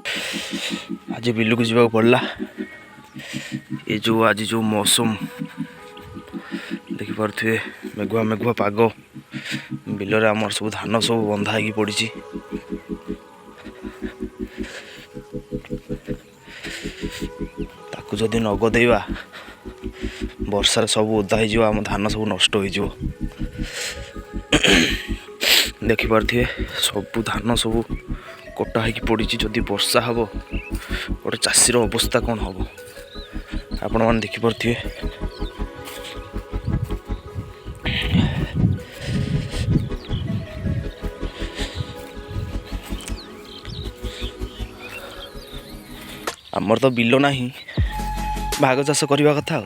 आज बिल को जावाक पड़ला। ये जो आज जो मौसम देखिपे मेघुआ मेघुआ पाग बिलरे आमर सब धान सब बंधा हो पड़ी। ताकू जदि नगदेवा वर्षार सब ओदा हो आम धान सब नष्ट हो। देखिपे सब धान सब कटा हो पड़ी। जदि वर्षा हम गोटे चाषीर अवस्था कौन हम आपण मैंने देखिपे। आमर तो बिल ना भाग चाष करवा कथा।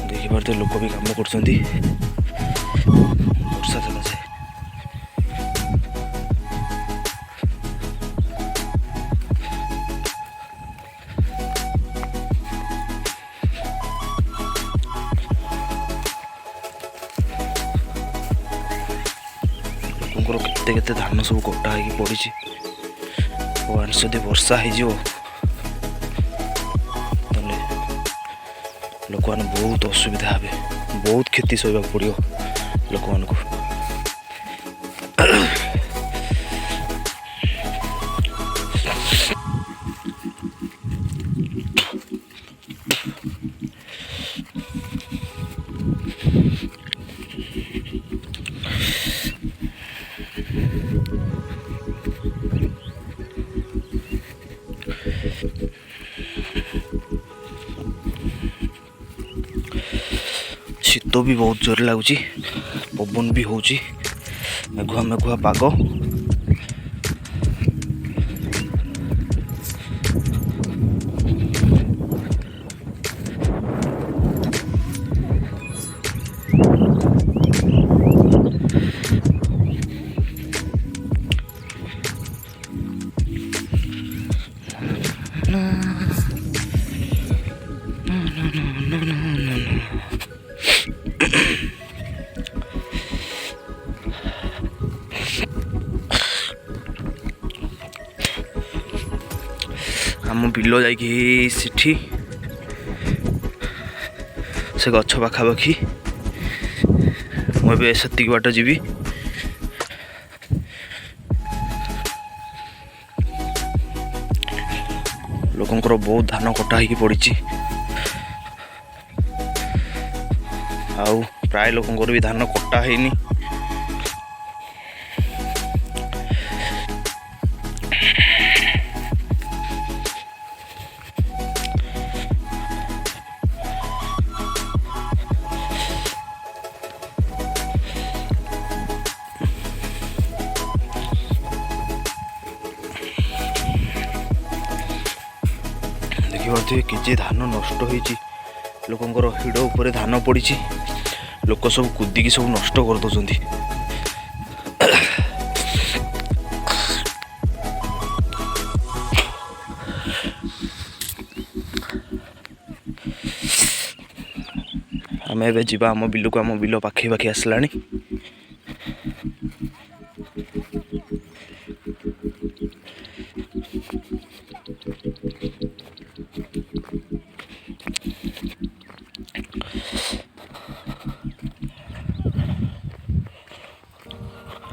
देखिपे लोक भी काम कर वर्षा सकाशे। लोकर केते धान सब कटा हो पड़ी। वंश जदि वर्षा हो लोक मैंने बहुत असुविधा हे, बहुत क्षति सहवाक पड़ो लोक मान को। शीत भी बहुत जोर लगुच, पवन भी हो मेघुआ मेघुआ पाग। आम बिल जाकि से गछ पाखापाखि मुझे से बाट जी। लोकंर बहुत धान कटा हो पड़ी। आउ प्राय लोकंर भी धान कटा है। देखिए कि धान नष्ट हो लोकंर हिड़ उपर धान पड़ी। लोक सब कूदिकी सब नष्ट कर दौरान। आम ए जा आम बिल को, आम बिल पाखे पाखे आसला।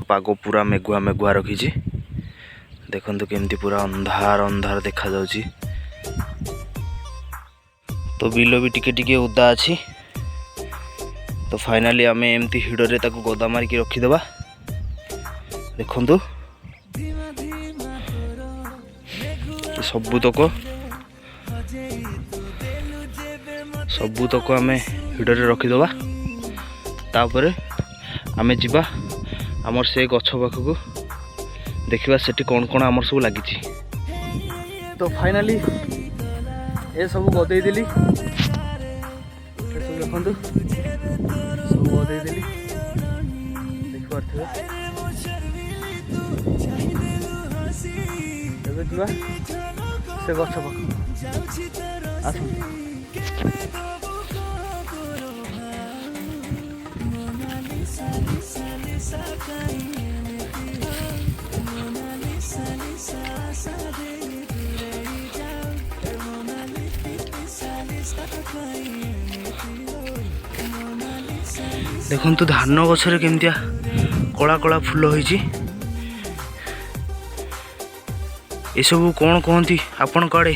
पाग पूरा मेघुआ मेघुआ रखी। देखो केमती पूरा अंधार अंधार देखा जाउची। तो बिल भी टिके टिके ओदा अच्छी। तो फाइनाली आम एमती हिड़े ताको गदा मारिकी रखीदे। देखु सबूतक आम हिड़े रखीदे। तापर आम जा आमर से गछ पाखक देखा से कौन कौन आमर सब लगी। तो फाइनाली ये सब गदेदेली देखु सब गदेदेली देखिपे। से गछ पाख आस देखु धान गछरे केमतिया कला कला फूल होइछि ए सब कौन कहती आपण कड़े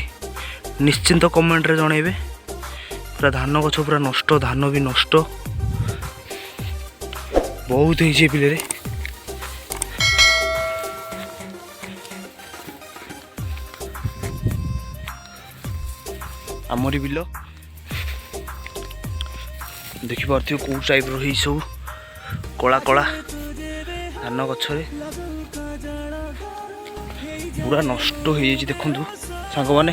निश्चिंत कमेंट रे जनइबे। पूरा धान गछ पूरा नष्ट, धान भी नष्ट बहुत होइछि बिले रे। आमरी बिल देखि पारथियो को टाइप रही सब कला कला धान गछरे पूरा नष्ट हो जाइए। देखु सांग माने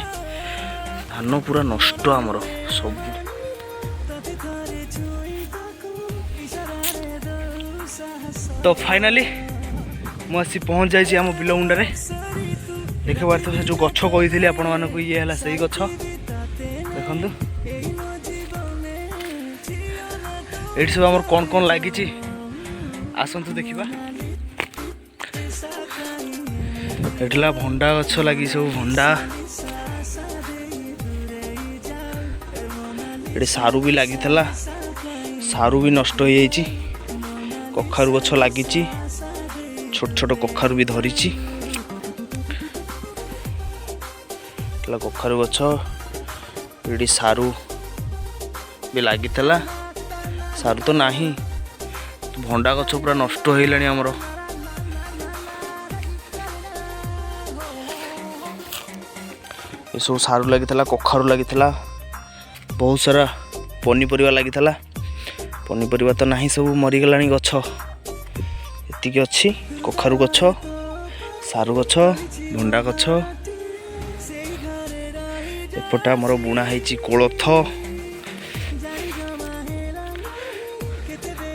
धान पूरा नष्ट आमर सब। तो फाइनाली मुझे पहुँच जाइए आम बिल मुंडे देख पार से जो गछ कही आपण मानक ये है से गछ देखु ये सब आम कौन कौन लगी आसतु देखा। एठला भंडा गछ लगी सब भंडा ये सारू भी लगी थला, सारू भी नष्ट हो जाइए। कखारु गछ लगी छोट छोट कखारु भी धरी कखारु गछ ये सारू भी लगी थला, सारू तो नाही भंडा गछ पूरा नष्ट हो गलानी आमर। ये सब सारू लगी कखारु लगी बहुत सारा पनीपरिया लगी पनीपरिया तो नहीं सब मरीगला गछ एतिक अच्छी कखारु गछ सारू गछ भंडा गछ एपटे आमर बुणा है कोलथ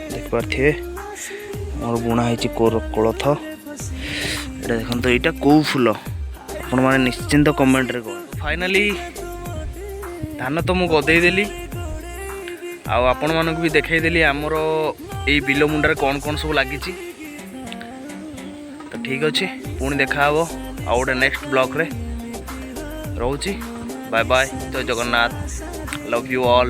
देख पारे आमर बुणा है कोलथ। ये देखो यहाँ कौ फूल आपण मैंने निश्चिंत कमेंट रे कह। फाइनाली धान तो मुझे गदेदेली आपण मानक भी देखईदेली आमर ये बिल मुंडारे कौन कौन सब लगी। तो ठीक अच्छे पुणी देखा आउ गोटे नेक्स्ट ब्लॉग रे रोची। बाय बाय, जय जगन्नाथ, लव यू ऑल।